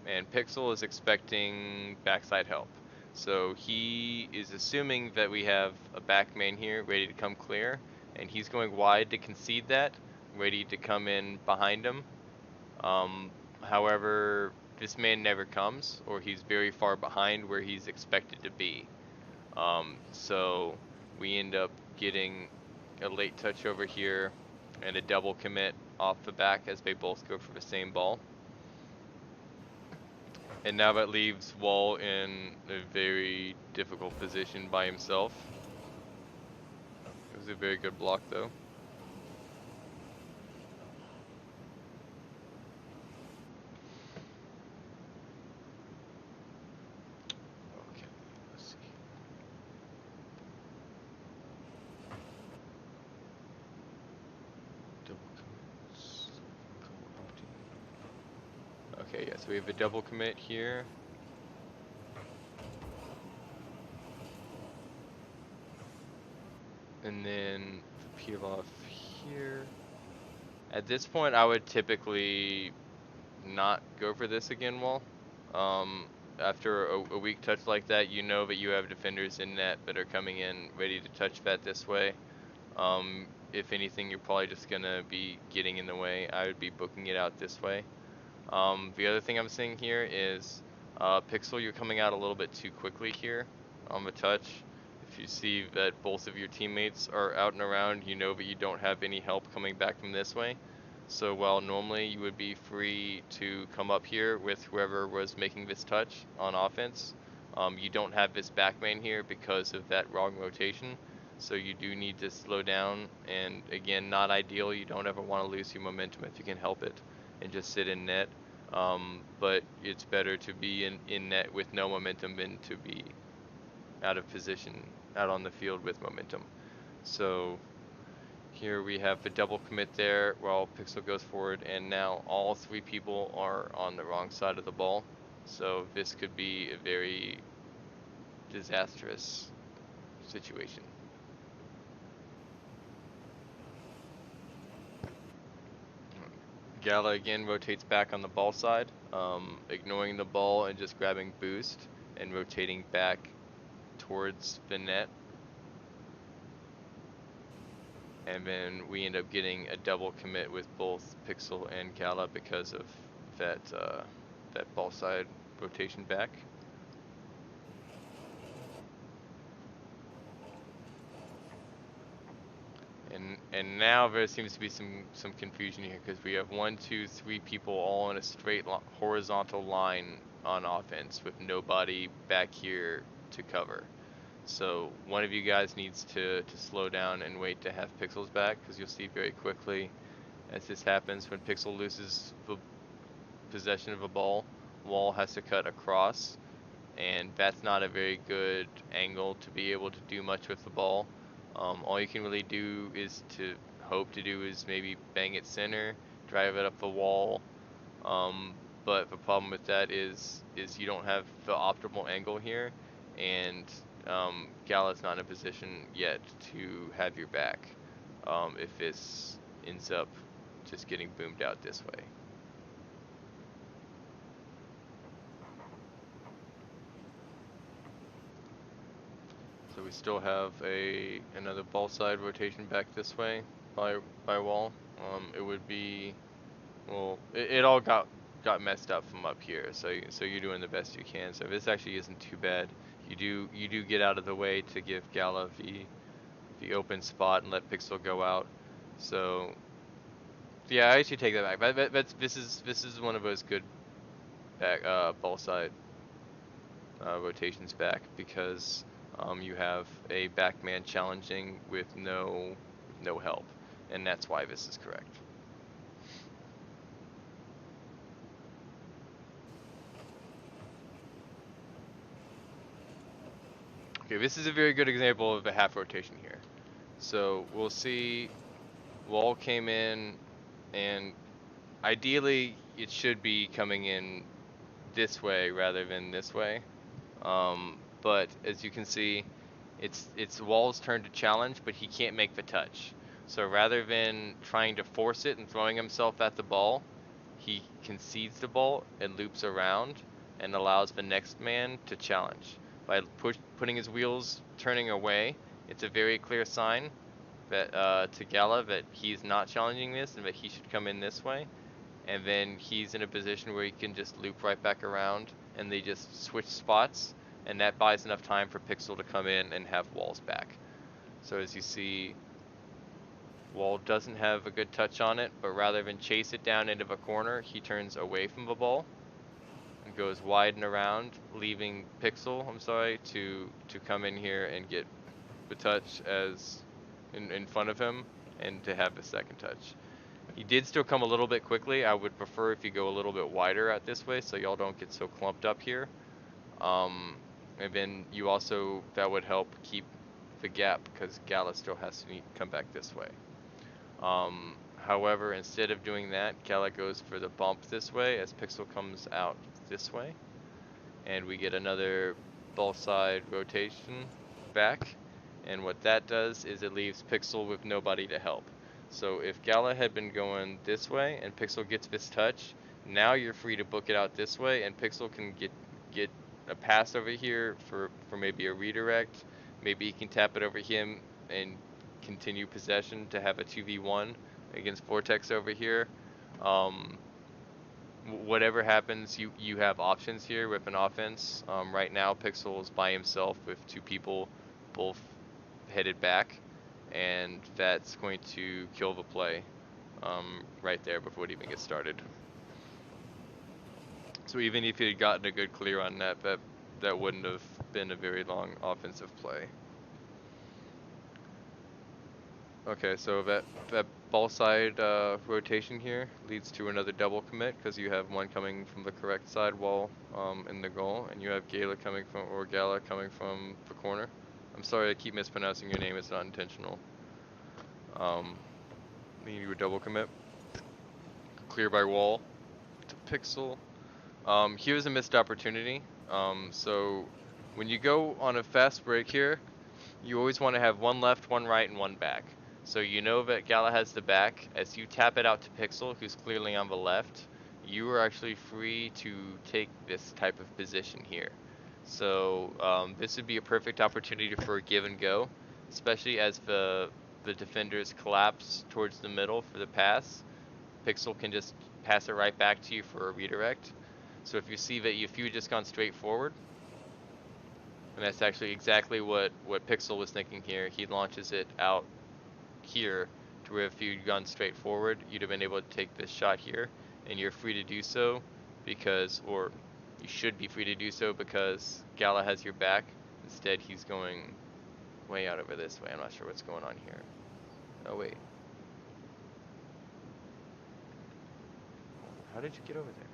and Pixel is expecting backside help. So he is assuming that we have a back main here ready to come clear, and he's going wide to concede that, ready to come in behind him. However, this man never comes, or he's very far behind where he's expected to be. So we end up getting a late touch over here and a double commit off the back as they both go for the same ball. And now that leaves Wall in a very difficult position by himself. It was a very good block though. Okay, let's see. Double commits. Okay, yeah, so we have a double commit here. And then peel off here. At this point, I would typically not go for this again, Wall. After a weak touch like that, you know that you have defenders in net that are coming in ready to touch that this way. If anything, you're probably just gonna be getting in the way. I would be booking it out this way. The other thing I'm seeing here is Pixel, you're coming out a little bit too quickly here on the touch. If you see that both of your teammates are out and around, you know that you don't have any help coming back from this way. So while normally you would be free to come up here with whoever was making this touch on offense, you don't have this back main here because of that wrong rotation. So you do need to slow down, and again, not ideal. You don't ever want to lose your momentum if you can help it and just sit in net. But it's better to be in net with no momentum than to be out of position, out on the field with momentum. So here we have the double commit there while Pixel goes forward, and now all 3 people are on the wrong side of the ball. So this could be a very disastrous situation. Gala again rotates back on the ball side, ignoring the ball and just grabbing boost and rotating back towards the net. And then we end up getting a double commit with both Pixel and Gala because of that that ball side rotation back. And now there seems to be some confusion here because we have 1, 2, 3 people all in a straight horizontal line on offense with nobody back here to cover. So one of you guys needs to slow down and wait to have Pixels back, because you'll see very quickly as this happens, when Pixel loses the possession of a ball, Wall has to cut across, and that's not a very good angle to be able to do much with the ball. All you can really do is to hope to do is maybe bang it center, drive it up the wall. But the problem with that is you don't have the optimal angle here, and Gala's not in a position yet to have your back if this ends up just getting boomed out this way. So we still have another ball side rotation back this way by wall. It would be, well, it all got messed up from up here. So you're doing the best you can. So this actually isn't too bad. You do get out of the way to give Gala the open spot and let Pixel go out. So yeah, I actually take that back. This is one of those good back ball side rotations back because you have a backman challenging with no help, and that's why this is correct. Okay, this is a very good example of a half rotation here. So we'll see wall came in, and ideally it should be coming in this way rather than this way. But as you can see, it's Wall's turn to challenge, but he can't make the touch. So rather than trying to force it and throwing himself at the ball, he concedes the ball and loops around and allows the next man to challenge. By putting his wheels turning away, it's a very clear sign that to Gala that he's not challenging this and that he should come in this way. And then he's in a position where he can just loop right back around and they just switch spots, and that buys enough time for Pixel to come in and have Wall's back. So as you see, Wall doesn't have a good touch on it, but rather than chase it down into the corner, he turns away from the ball and goes wide and around, leaving Pixel, to come in here and get the touch as in front of him and to have the second touch. He did still come a little bit quickly. I would prefer if you go a little bit wider out this way so y'all don't get so clumped up here. And then you also, that would help keep the gap because Gala still has to come back this way. However, instead of doing that, Gala goes for the bump this way as Pixel comes out this way. And we get another ball side rotation back. And what that does is it leaves Pixel with nobody to help. So if Gala had been going this way and Pixel gets this touch, now you're free to book it out this way and Pixel can get a pass over here for maybe a redirect. Maybe he can tap it over him and continue possession to have a 2v1 against Vortex over here. Whatever happens, you have options here with an offense. Right now Pixel is by himself with two people both headed back, and that's going to kill the play right there before it even gets started. So even if he had gotten a good clear on that wouldn't have been a very long offensive play. Okay, so that ball side rotation here leads to another double commit because you have one coming from the correct side wall in the goal, and you have Gala coming from the corner. I'm sorry, I keep mispronouncing your name. It's not intentional. You do a double commit. Clear by wall to Pixel. Here's a missed opportunity. So when you go on a fast break here, you always want to have one left, one right, and one back. So you know that Gala has the back. As you tap it out to Pixel, who's clearly on the left, you are actually free to take this type of position here. So this would be a perfect opportunity for a give and go, especially as the defenders collapse towards the middle for the pass. Pixel can just pass it right back to you for a redirect. So if you see that if you had just gone straight forward, and that's actually exactly what Pixel was thinking here, he launches it out here to where if you'd gone straight forward, you'd have been able to take this shot here, and you're free to do so because, or you should be free to do so because Gala has your back. Instead, he's going way out over this way. I'm not sure what's going on here. Oh, wait. How did you get over there?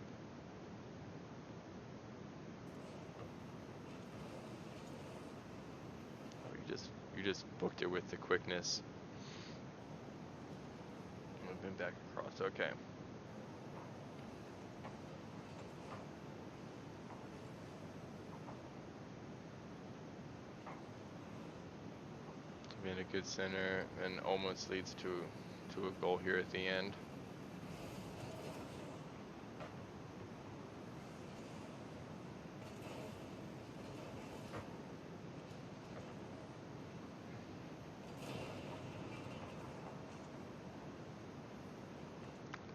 Oh, you just booked it with the quickness. Moving back across, okay. in a good center and almost leads to a goal here at the end.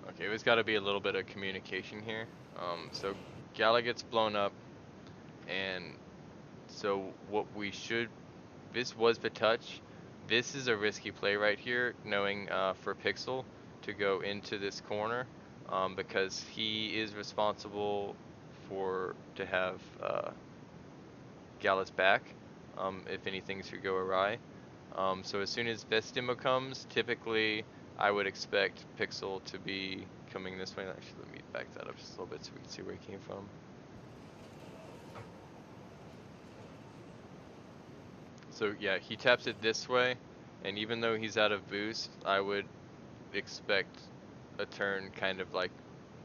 Okay, there's got to be a little bit of communication here. So Gala gets blown up, and so what we should, this was the touch. This is a risky play right here, knowing for Pixel to go into this corner, because he is responsible to have Gala's back, if anything should go awry. So as soon as this demo comes, typically I would expect Pixel to be coming this way. Actually, let me back that up just a little bit so we can see where he came from. So yeah, he taps it this way, and even though he's out of boost, I would expect a turn kind of like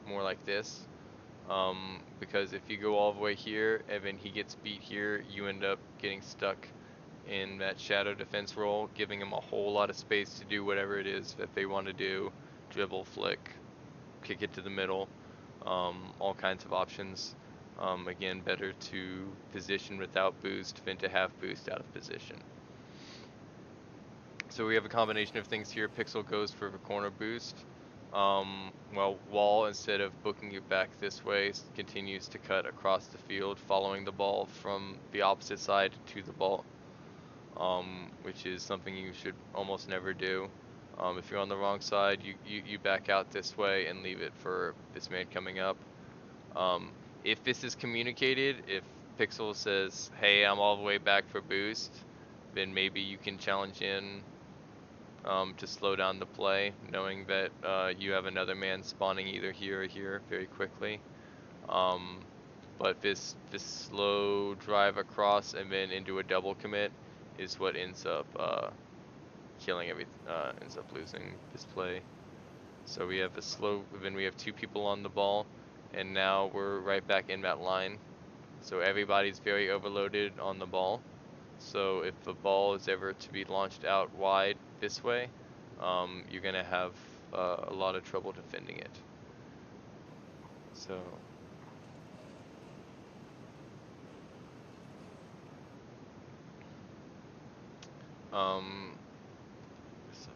more like this. Because if you go all the way here and then he gets beat here, you end up getting stuck in that shadow defense role, giving him a whole lot of space to do whatever it is that they want to do. Dribble, flick, kick it to the middle, all kinds of options. Again, better to position without boost than to have boost out of position. So we have a combination of things here. Pixel goes for the corner boost. Well, Wall, instead of booking it back this way, continues to cut across the field, following the ball from the opposite side to the ball, which is something you should almost never do. If you're on the wrong side, you back out this way and leave it for this man coming up. If this is communicated, if Pixel says, hey, I'm all the way back for boost, then maybe you can challenge in to slow down the play, knowing that you have another man spawning either here or here very quickly. But this slow drive across and then into a double commit is what ends up killing ends up losing this play. So we have a slow, then we have two people on the ball, and now we're right back in that line. So everybody's very overloaded on the ball. So if the ball is ever to be launched out wide this way, you're gonna have a lot of trouble defending it. So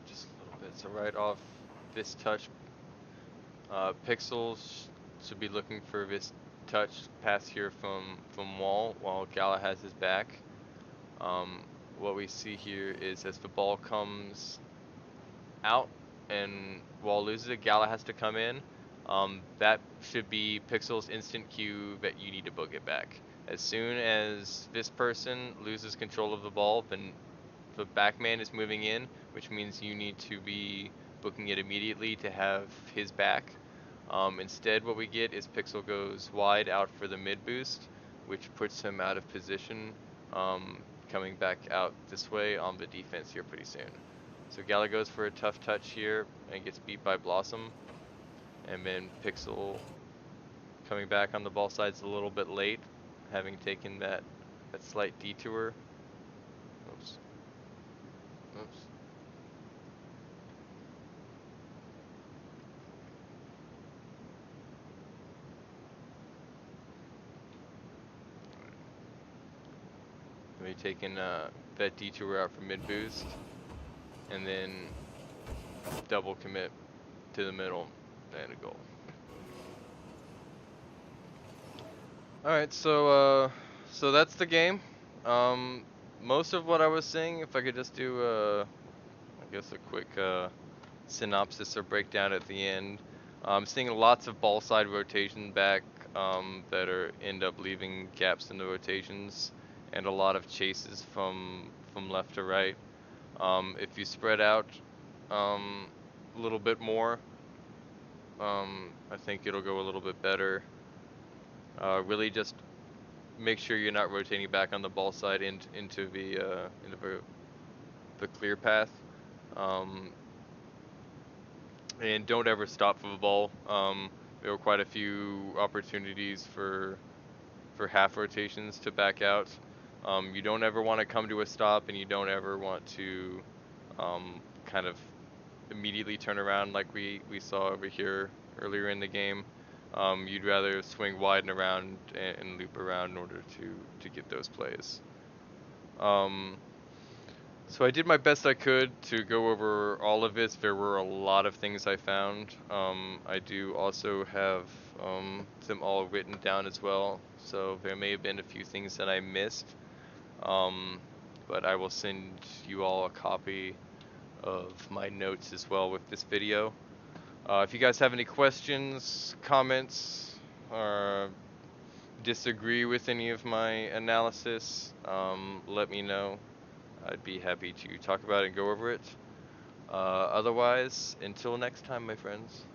just a little bit. So right off this touch, Pixels should be looking for this touch pass here from Wall while Gala has his back. What we see here is as the ball comes out and Wall loses it, Gala has to come in. That should be Pixel's instant cue that you need to book it back. As soon as this person loses control of the ball, then the back man is moving in, which means you need to be booking it immediately to have his back. Instead, what we get is Pixel goes wide out for the mid boost, which puts him out of position, coming back out this way on the defense here pretty soon. So Gala goes for a tough touch here and gets beat by Blossom. And then Pixel coming back on the ball side's a little bit late, having taken that slight detour. Oops. Oops. Maybe taking that detour out for mid boost, and then double commit to the middle and a goal. Alright, so that's the game. Most of what I was saying, if I could just do I guess a quick synopsis or breakdown at the end. I'm seeing lots of ball side rotation back that end up leaving gaps in the rotations, and a lot of chases from left to right. If you spread out a little bit more, I think it'll go a little bit better. Really just make sure you're not rotating back on the ball side into the clear path. And don't ever stop for the ball. There were quite a few opportunities for half rotations to back out. You don't ever want to come to a stop, and you don't ever want to kind of immediately turn around like we saw over here earlier in the game. You'd rather swing wide and around and loop around in order to get those plays. So I did my best I could to go over all of it. There were a lot of things I found. I do also have them all written down as well, so there may have been a few things that I missed. But I will send you all a copy of my notes as well with this video. If you guys have any questions, comments, or disagree with any of my analysis, let me know. I'd be happy to talk about it and go over it. Otherwise, until next time, my friends.